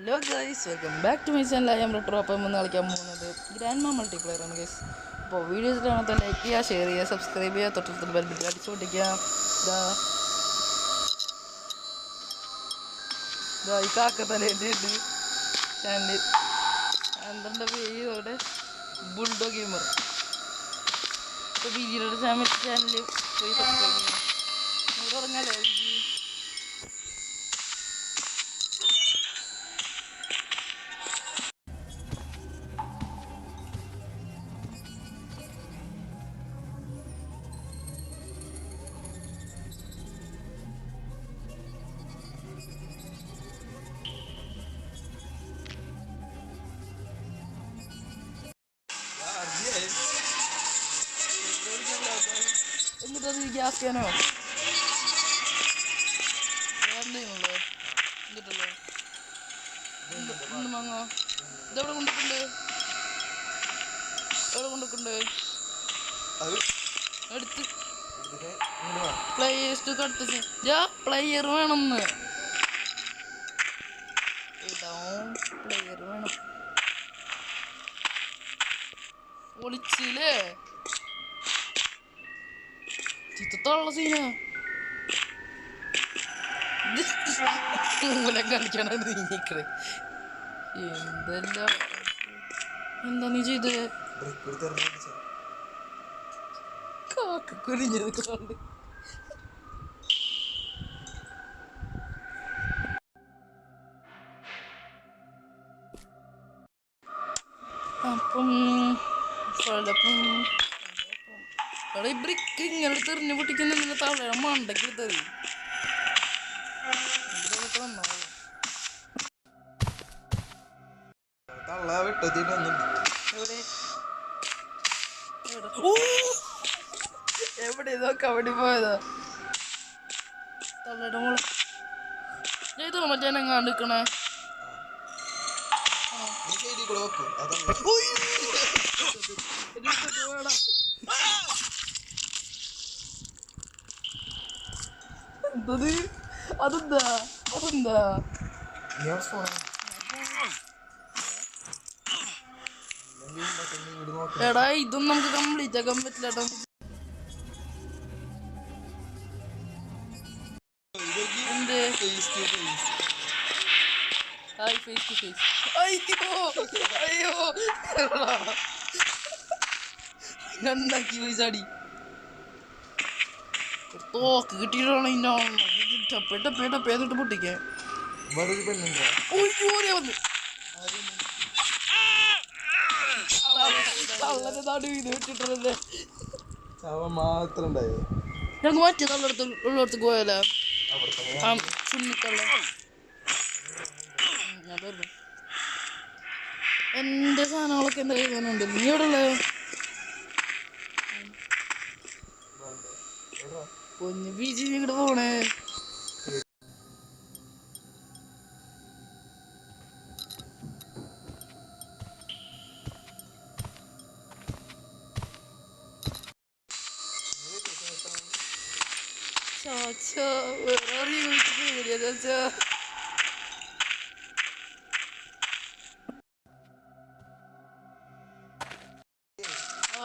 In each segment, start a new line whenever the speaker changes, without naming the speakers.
Hello guys, welcome back to my channel. I am Retro. അപ്പം ഇന്ന് കളിക്കാൻ പോകുന്നത് ഗ്രാൻഡ് മാ മൾട്ടിപ്ലെയർ ആണ് ഗൈസ്. അപ്പോൾ വീഡിയോ ഇഷ്ടമാണെങ്കിൽ ലൈക്ക് ചെയ്യുക, ഷെയർ ചെയ്യുക, സബ്സ്ക്രൈബ് ചെയ്യുക, തൊട്ടടുത്ത് ബെൽ ബട്ടൺ അടിച്ചു പൊട്ടിക്കുക. ഈ കാക്കത്തലേൻ്റെ ഉണ്ട് ചാനൽ 12 പേരോടെ ബുൾഡോ ഗെയിമർ. ഇപ്പോൾ ബിജിയുടെ ചാനൽ പോയി സബ്സ്ക്രൈബ് ചെയ്യുക. നിങ്ങൾ തുടങ്ങാല്ലേ ബിജി? എന്നിട്ടത് ഗ്യാസ് ചെയ്യാനോ വേണ്ടേന്നുള്ളൂ. എന്നിട്ടല്ലോ ഒന്ന് വാങ്ങോ. ഇതെവിടെ കൊണ്ടിട്ടുണ്ട്? എവിടെ കൊണ്ടിട്ടുണ്ട്? എടുത്ത് പ്ലേയേഴ്സ് കടുത്ത് പ്ലെയർ വേണമെന്ന്. പ്ലെയർ വേണം. പൊളിച്ചില്ലേ ചിത്തത്തുള്ള സീന മൂലം കളിക്കാനാണ് നീക്കണേ. എന്തെല്ലാം എന്താ നീ ചെയ്ത്? കാക്കുരിഞ്ഞത് കണ്ട് അപ്പം ഈ ബ്രിക്ക് ഇങ്ങനെ തെറിഞ്ഞു പൊട്ടിക്കുന്ന താഴെ മണ്ടയ്ക്ക് എടുത്തത് എവിടെ ഇതൊക്കെ അവിടെ പോയതാ തള്ളയുടെ മോള്. ചെയ്തോ മറ്റേ എങ്ങാണ്ട് നിക്കണേ. എന്തത്? അതെന്താ അതെന്താ? എടാ ഇതൊന്നും നമുക്ക് കംപ്ലീറ്റ് ആക്കാൻ പറ്റില്ല കേട്ടോ. എന്ത് ഹായ് ഫേസ് ടു ഫേസ്? അയ്യോ രണ്ടാക്കി പൈസ അടി തോക്ക് കിട്ടിയിട്ടാണ് ഇതിന്റെ പേരിട്ട് പൊട്ടിക്കാൻ. തള്ളന്റെ നാട് ഇത് വെച്ചിട്ടല്ലേ ഞങ്ങൾ മറ്റേ തള്ളടുത്ത് ഉള്ളടത്ത് പോയാലോ? ചുണ്ണിത്തള്ള എന്റെ സാധനങ്ങളൊക്കെ എന്താ കഴിക്കാനുണ്ട്. നീ എവിടെ ഉള്ളേ? പൊന്നു ബീജി ഇങ്ങോട്ട് പോണേ.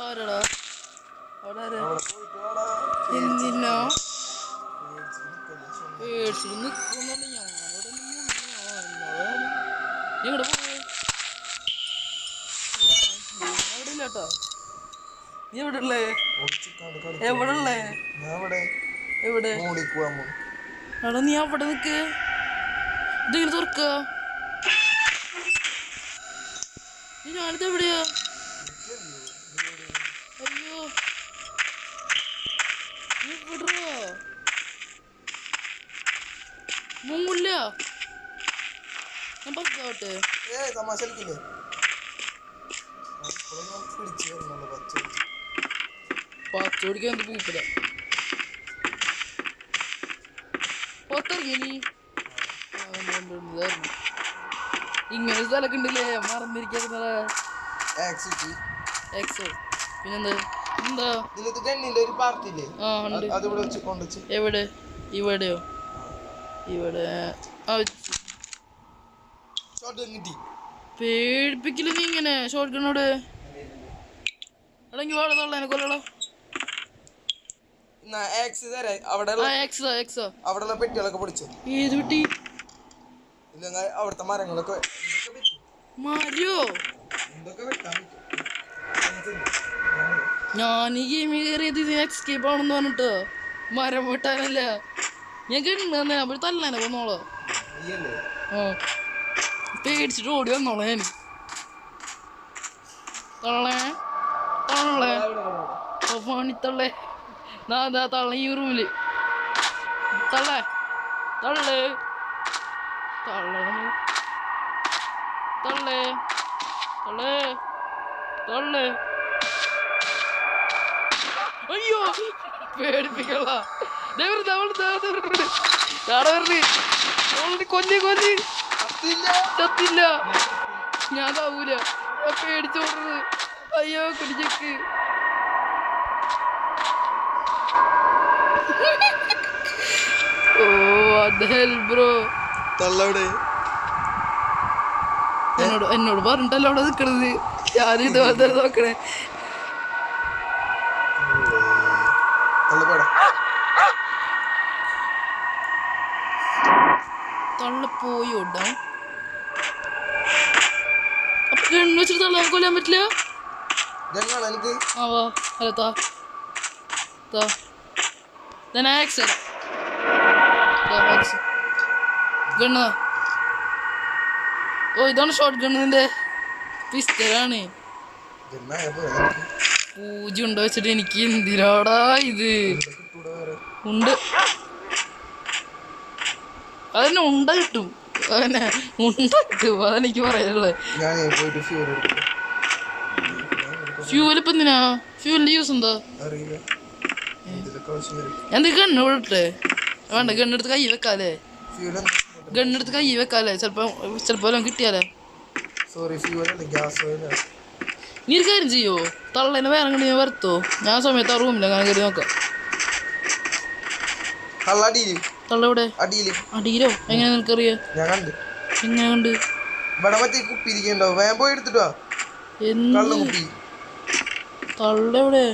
ആരടാ എന്തിനോ പേടിച്ചിട്ട് നിക്കുന്നുണ്ട്. ഞങ്ങളുടെ പോയി അവിടെ ഇല്ലാട്ടോ. നീ എവിടെ ഉള്ളേ? എവിടെ ഉള്ളേ? എവിടെ? എടാ നീ അവിടെ നിക്ക്. ഇതിങ്ങനെ തുറക്ക. ഞാനിത് എവിടെയാ? അയ്യോ നീ വിടറോ? മുങ്ങില്ല ഞാൻ പത്തോട്ടെ. പച്ചോടിക്കാൻ എന്ത് പൂപ്പില്ല. പുറത്തിറങ്ങി നീ ഇങ്ങനെ സ്ഥലമൊക്കെ ഉണ്ടല്ലേ മറന്നിരിക്കാ. പിന്നെന്താ എന്താ എവിടെ? ഇവിടെയോ? ഇവിടെ പേടിപ്പിക്കില്ല നീ ഇങ്ങനെ ഷോർട്ട് ഗണ്ണോട്. എടങ്ങി വാഴ തള്ളേനെ കൊല്ലടോ.
അവിടെ പെട്ടികളൊക്കെ പൊടിച്ചു.
ഏത് പെട്ടി?
അവിടുത്തെ മരങ്ങളൊക്കെ
മരോ? ഞാൻ ഈ ഗെയിമിൽ കയറിയത് എക്സ്കേപ്പ് ആണെന്ന് പറഞ്ഞിട്ടോ. മരം വെട്ടാനല്ല. ഞാൻ കിണ്ണ അവര് തല്ലാനെ കൊന്നോളോ. പേടിച്ചിട്ട് ഓടി വന്നോളെ ഞാൻ. തള്ളേ തള്ളേ പണിത്തള്ളേ. തള്ള ഈ റൂമില് തള്ളേ തള്ളേ തള്ളേ തള്ളേ തള്ളേ തള്ളേ. അയ്യോ പേടിപ്പിക്കള്ള. കൊല്ലി കൊല്ലി ചത്തില്ല. ഞാൻ താവൂല. ഞാൻ പേടിച്ചോടുന്നത്. അയ്യോ കുടിച്ചക്ക്. ഓ ബ്രോ
തള്ളവിടെ
എന്നോട് പറഞ്ഞിട്ടല്ലോ അവിടെ നിക്കണത്. ഞാനും ഇതുപോലെ നോക്കണേ. തള്ള പോയി ഓടാം. അപ്പൊ ഗണ്ണ് വെച്ചിട്ട് തള്ളാൻ കൊല്ലാൻ പറ്റില്ല. ആ വാ അല്ല താ ഗണ്ണ. ഓ ഇതാണ് ഷോർട്ട് ഗണ്ണിന്റെ പിസ്റ്റലാണ്. പൂജ്യം ഉണ്ടോ വെച്ചിട്ട് എനിക്ക് എന്തിനാടാ ഇത്. ഉണ്ട് അതന്നെ ഉണ്ട കിട്ടും. അതന്നെ ഉണ്ട കിട്ടും. അതെനിക്ക് പറയാനുള്ളത്. ഫ്യൂവൽ ഇപ്പൊ എന്തിനാ? ഫ്യൂവലിന്റെ യൂസ് എന്താ? എന്ത് ഗണ്ണ് വിടട്ടെ? വേണ്ട ഗണ്ണെടുത്ത് കൈ വെക്കാലേ. ഗണ്ണെടുത്ത് കൈ വെക്കാലേ. ചെലപ്പോ കിട്ടിയാലേ. നീ ഒരു കാര്യം ചെയ്യോ? തള്ളേനെ വേറെ കണ്ടി ഞാൻ വരത്തോ? ഞാൻ സമയത്ത് ആ റൂമിൽ അങ്ങനെ കയറി നോക്കാം. തള്ള എവിടെ? അടിയിലോ? എങ്ങനെ നിനക്കറിയാ? എങ്ങനെ കണ്ട്? തള്ള എവിടെ?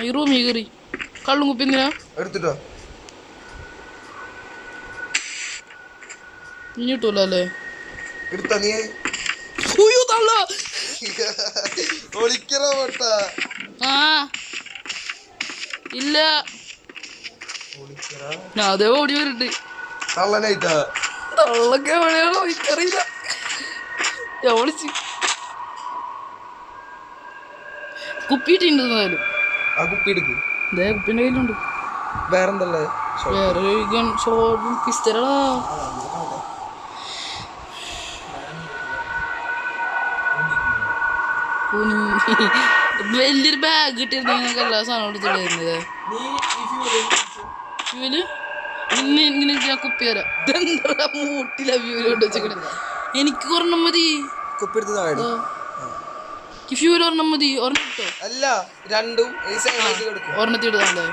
ഈ റൂമിൽ കയറി കള്ളും കുപ്പി എന്തിനാ
എടുത്തിട്ടോ?
ഇനി കിട്ടൂല അല്ലേ?
എടുത്താ നീ?
തള്ള ആ ഇല്ല. അതേ ഓടി വരുന്നുണ്ട്. തള്ളൊക്കെ എവിടെയാണോ എനിക്കറിയില്ല. ഞാൻ വിളിച്ച് കുപ്പിയിട്ടുണ്ടായാലും ഇതേ കുപ്പിന്റെ കയ്യിലുണ്ട്.
വേറെന്തല്ലേ?
വേറെ പിസ്റ്റളാ. വലിയൊരു ബാഗ് കിട്ടിയിരുന്നെങ്കിൽ എല്ലാ സാധനം എടുത്തിട്ടുണ്ടായിരുന്നത്. ഫ്യൂല് ഇങ്ങനെ ഞാൻ കുപ്പി തരാം. ഇതെന്താ മൂട്ടില ഫ്യൂല് കൊണ്ട് വെച്ചേക്കണേ? എനിക്ക് ഒരെണ്ണം മതി. ഫ്യൂല് ഒരെണ്ണം മതി. ഒരെണ്ണം കിട്ടോ?
അല്ല രണ്ടും
ഒരെണ്ണത്തി ഇടുന്നല്ലേ.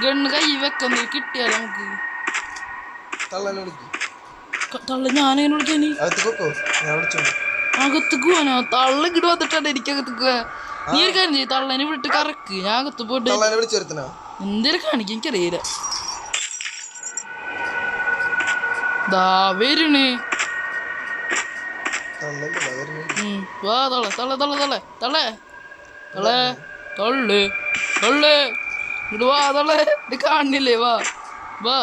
ഗണ്ണ് കൈ വെക്കുന്ന കിട്ടിയാലോ നമുക്ക്. തള്ള ഞാനെങ്ങനെ വിളിക്കാനി? അകത്തേക്ക് പോവാനോ? തള്ള ഇങ്ങോട്ട് വന്നിട്ടാണ് എനിക്ക് അകത്തേക്ക് പോവാ. നീ ഒരു കാര്യം ചെയ്യും. തള്ളനെ വിട്ട് കറക്ക്. ഞാൻ അകത്ത് പോയിട്ട് എന്തേലും കാണിക്കും. എനിക്കറിയില്ല. ദാ വരണേ. വാ തള്ള തള്ള തള്ള തള്ള തള്ളേ തള്ളേ തള്ളേ തള്ളേ ഇങ്ങോട്ട് വാ തള്ളേ. ഇത് കാണില്ലേ? വാ വാ.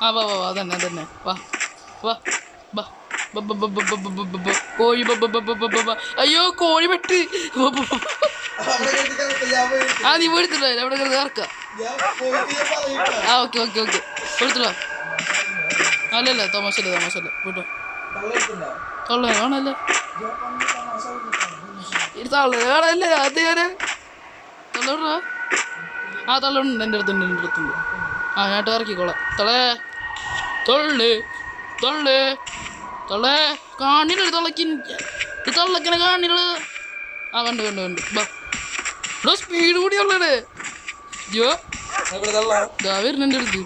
ആ വാ വാ അതന്നെ അതന്നെ. വാ വാ വാ. കോഴി. അയ്യോ കോഴി പെട്ട്. ആ നീ എടുത്തിട്ടോ? അവിടെ ഇറക്കാം. ആ ഓക്കെ ഓക്കെ ഓക്കെ എടുത്തിട്ടോ. അല്ലല്ല തമാശല്ല വിട്ടോ. തള്ള കാണല്ലേ? തള്ള കാണല്ലേ? അത് ഞാന് തള്ള വിടറാ. ആ തള്ളുണ്ട്. എൻ്റെ അടുത്തുണ്ട്. ആ ഞാട്ട് ഇറക്കിക്കോളാം. തള്ളേ തൊള്ളു തൊള്ളു തള്ളേ കാണില്ല. തള്ളക്ക് ഈ തള്ളക്കിനെ കാണില്ല. ആ കണ്ട് ബാ സ്പീഡ് കൂടിയുള്ളേ. വരുന്ന എൻ്റെ അടുത്ത്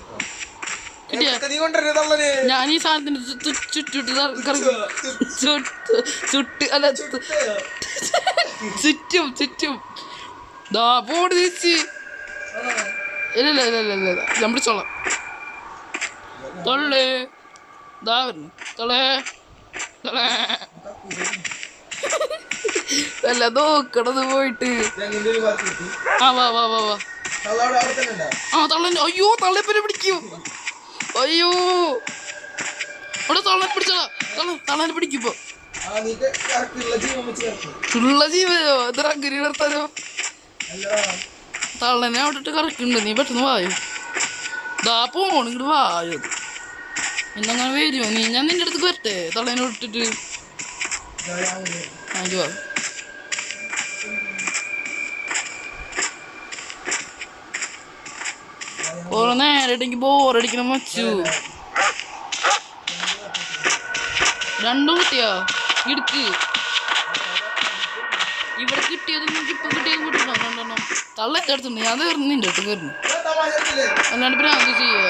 കിട്ടിയ
നീ കൊണ്ടുവരുന്ന തള്ളനെ
ഞാൻ ഈ സാധനത്തിന് ചുറ്റിട്ട് ചുട്ട് അല്ല ചുറ്റും ചുറ്റും ദാ പോട് തിരിച്ച് ഇല്ല ഇല്ല ഇല്ല ഇല്ല ഇല്ല ഞാൻ പിടിച്ചോളാം തൊള്ളേ ദാ വരുന്നു തൊള്ളേ തൊള്ളേ അല്ല നോക്കണത് പോയിട്ട് ആ വാ വാ വാ വാ ആ തള്ളൻ അയ്യോ തള്ളപ്പനെ പിടിക്കും അയ്യോ അവിടെ തള്ളൻ പിടിച്ചോളാ തള്ളനെ പിടിക്കുമ്പോ ഉള്ള ജീവനോ എത്ര അഗ്രി നിർത്താനോ തള്ളനെ അവിടെ ഇട്ട് കറക്കുന്നുണ്ട് നീ പെട്ടെന്ന് വായോ ദാ പോണ ഇങ്ങോട്ട് വായോ എന്നങ്ങനെ വരുമോ നീ ഞാൻ നിന്റെ അടുത്ത് വരട്ടെ തള്ളനെ ഇട്ടിട്ട് അയ്യോ കുറെ നേരമായിട്ട് എനിക്ക് ബോറടിക്കണം വച്ചു രണ്ടും കിട്ടിയാ ഇടുക്ക് ഇവിടെ കിട്ടിയത് നിങ്ങൾക്ക് ഇപ്പൊ കിട്ടിയത് കൂട്ടിട്ടോ രണ്ടെണ്ണം തള്ള എന്റെ അടുത്തുണ്ട് ഞാൻ കയറുന്നു നിന്റെ അടുത്ത് കയറുന്നു അല്ലാണ്ട് പിന്നെ അത് ചെയ്യാ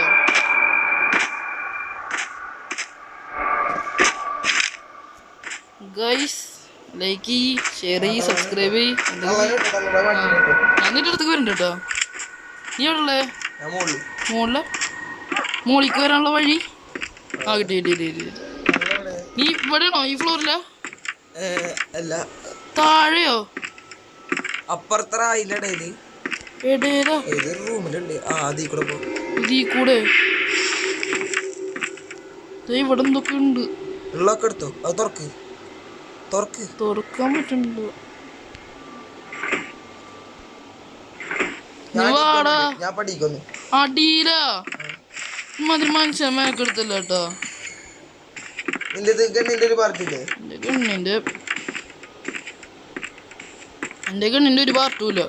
ഗൈസ് ലൈക്ക് ചെയ്യ് ഷെയർ ചെയ്യ് സബ്സ്ക്രൈബ് ചെയ്യ് ഞാൻ നിന്റെ അടുത്ത് വരുന്നുണ്ട് കേട്ടോ നീ എവിടെ ഉള്ളേ മോളില് മോളിക്ക് വരാനുള്ള വഴി ആ കിട്ടി കിട്ടി കിട്ടി നീ ഇവിടെയാണോ ഈ ഫ്ലോറിലാ
അല്ല
താഴെയോ
അപ്പുറത്തറയില്ലടയില്
എടേലാ
ഏതൊരു റൂമിലുണ്ട് ആ അതീ കൂടെ പോ
ഇതീ കൂടെ ഇവിടെ എന്തൊക്കെ ഉണ്ട്
ഉള്ളൊക്കെ എടുത്തോ അത് തുറക്ക് തുറക്ക്
തുറക്കാൻ പറ്റുന്നുണ്ട്
ഞാൻ പഠിക്കുന്നു
അടിയിലാ മതി മനുഷ്യൻ മേക്കെടുത്തല്ല കേട്ടോ
ഗണ്ണിന്റെ ഒരു പാർട്ടില്ലേ
എന്റെ ഗണ്ണിന്റെ ഒരു പാർട്ടുമില്ല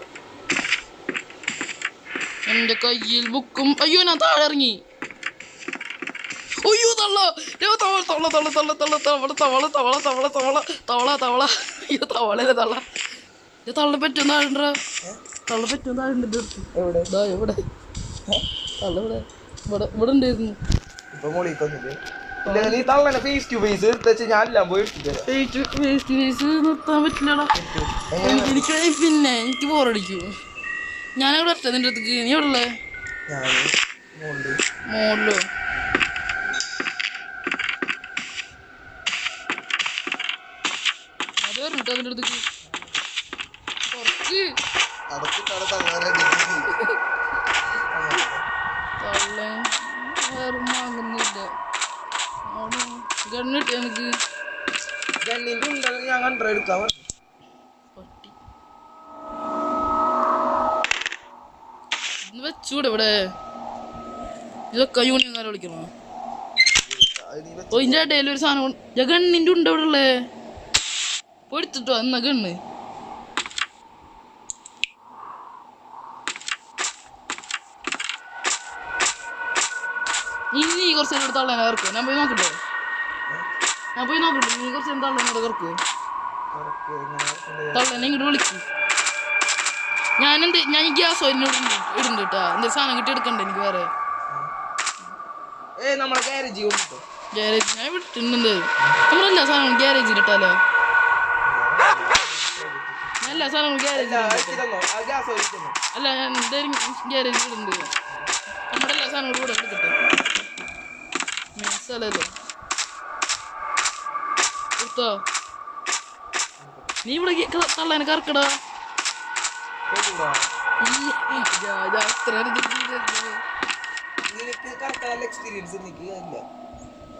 എന്റെ കയ്യിൽ ബുക്കും അയ്യോ ഞാൻ താഴെ ഇറങ്ങി അയ്യോ തവള തവള തവള തവള തവള തവള തവള തവള തവള തവള തവള തവള അയ്യോ തവളല്ലേ തവള ഇത് തള്ള പറ്റും താഴെ തള്ള പറ്റും താഴെ എവിടെ തള്ള ഇവിടെ ഇവിടെ ഇവിടെ ഉണ്ടായിരുന്നു
ഇപ്പൊ മോളിക്കൊന്നില്ലേ നീ തള്ളനെ ഫേസ് ടു ഫേസ് എടുത്ത് ഞാനെല്ലാം പോയി
നിർത്താൻ പറ്റില്ലടാ എനിക്ക് പിന്നെ എനിക്ക് ബോറടിക്കും ഞാനവിടെ വരട്ടെ നിന്റെ അടുത്തേക്ക് നീ എവിടെ ഉള്ളേ മോളിലോ അത് വരട്ടോ അതിൻ്റെ അടുത്തേക്ക് കുറച്ച് തള്ളൻ വേറെ വാങ്ങുന്നില്ല ഗണ്ണിട്ട് എനിക്ക്
ഞാൻ കണ്ടെടുക്കാം
പട്ടി ഇന്ന് വെച്ചൂടെ ഇവിടെ ഇതൊക്കെ യൂണിയൻകാരെ വിളിക്കണോ ഓ ഇതിൻ്റെ ഇടയിൽ ഒരു സാധനം ഗണ്ണിൻ്റെ ഉണ്ട് ഇവിടെ ഉള്ളേ പൊടുത്തിട്ടോ എന്നാ ഗണ്ണ് ഇനി കുറച്ച് നേരം എടുത്ത് തള്ളേനെ കറക്കോ ഞാൻ പോയി നോക്കട്ടെ നീ കുറച്ച് നേരം തള്ളേനോട് കറക്കോ തള്ളേനെ ഇങ്ങോട്ട് വിളിക്കും ഞാൻ ഈ ഗ്യാസ് ഓയിലിനോട് ഇടുന്നുണ്ട് കേട്ടാ എന്തെങ്കിലും സാധനം കിട്ടി എടുക്കണ്ടേ എനിക്ക് വേറെ ഗ്യാരേജ് ഞാൻ വിട്ടിട്ടുണ്ട് നമ്മളെല്ലാ സാധനങ്ങളും ഗ്യാരേജിൽ ഇട്ടാലോ ഞാൻ എല്ലാ സാധനങ്ങളും ഗ്യാരേജിൽ അല്ല ഞാൻ എന്തായാലും ഗ്യാരേജിൽ ഇടുന്നുണ്ട് നമ്മുടെ എല്ലാ സാധനങ്ങളും കൂടെ എടുക്കട്ടെ സ്ഥലല്ലോ എടുത്തോ നീ ഇവിടെ തള്ളേനെ കറക്കടാ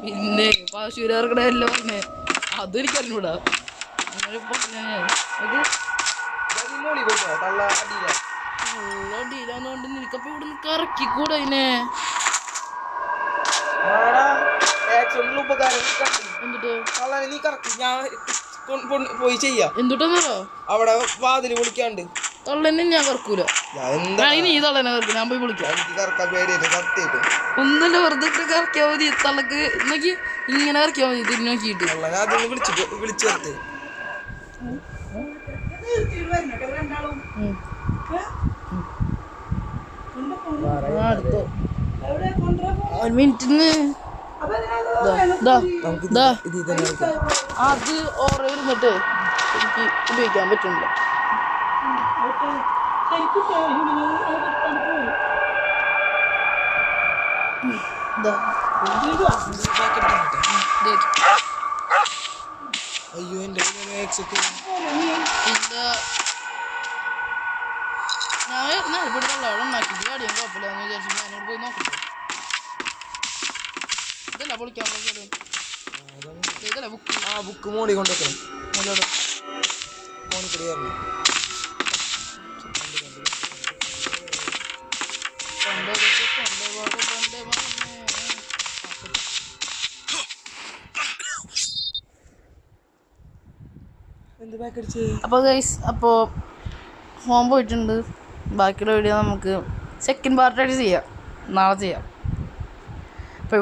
പിന്നെ പാശൂരർക്കടല്ലോ പറഞ്ഞേ അതെനിക്കറിഞ്ഞൂടാ അങ്ങനെ അടിയിലാന്നോണ്ട് നിനക്കപ്പ ഇവിടെ കറക്കിക്കൂടെ അതിനെ
പോയി ചെയ്യാ
എന്തുട്ടാന്നോ
അവിടെ വാതില് വിളിക്കാണ്ട്
തള്ളനെ ഞാൻ കറക്കൂല നീ തള്ളനെ കറക്കും ഞാൻ പോയി വിളിക്കാം ഒന്നല്ല വെറുതെ കറക്കിയാ മതി തള്ളക്ക് നോക്കി ഇങ്ങനെ കറക്കിയാ മതി തിരിഞ്ഞു നോക്കിയിട്ട്
വിളിച്ചു ചേർത്ത്
അടുത്തോ ഒരു മിനിറ്റിന് അത് ഓറ ഇരുന്നിട്ട് എനിക്ക് ഉപയോഗിക്കാൻ പറ്റുന്നില്ല.
അയ്യോ എന്റെ
ഞാൻ ഇവിടെ വെള്ളം ഉണ്ടാക്കി ഗാഡിയും കുഴപ്പമില്ലാന്ന് വിചാരിച്ചു ഞാനോട് പോയി നോക്കട്ടെ. ഇതല്ല പൊളിക്കാനുള്ള ഇതല്ല ബുക്ക്.
ആ ബുക്ക് മോളി കൊണ്ടുവെക്കണം.
മോളോട്
മോണിക്കൂടി കയറണം.
അപ്പോൾ ഗൈസ്, അപ്പോൾ ഫോൺ പോയിട്ടുണ്ട്. ബാക്കിയുള്ള വീഡിയോ നമുക്ക് സെക്കൻഡ് പാർട്ടായിട്ട് ചെയ്യാം, നാളെ ചെയ്യാം. അപ്പോൾ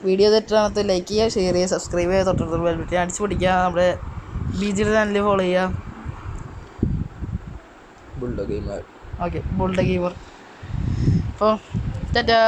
വീഡിയോ തെറ്റാണത്ത് ലൈക്ക് ചെയ്യുക, ഷെയർ ചെയ്യുക, സബ്സ്ക്രൈബ് ചെയ്യുക, തൊട്ടടുത്ത് ബെൽ ബട്ടൺ അടിച്ച് പിടിക്കുക. നമ്മുടെ ബിജിയുടെ ചാനൽ ഫോളോ ചെയ്യുക. ഓക്കെ, ബുൾഡ ഗെയിമർ. അപ്പോൾ ടാറ്റാ.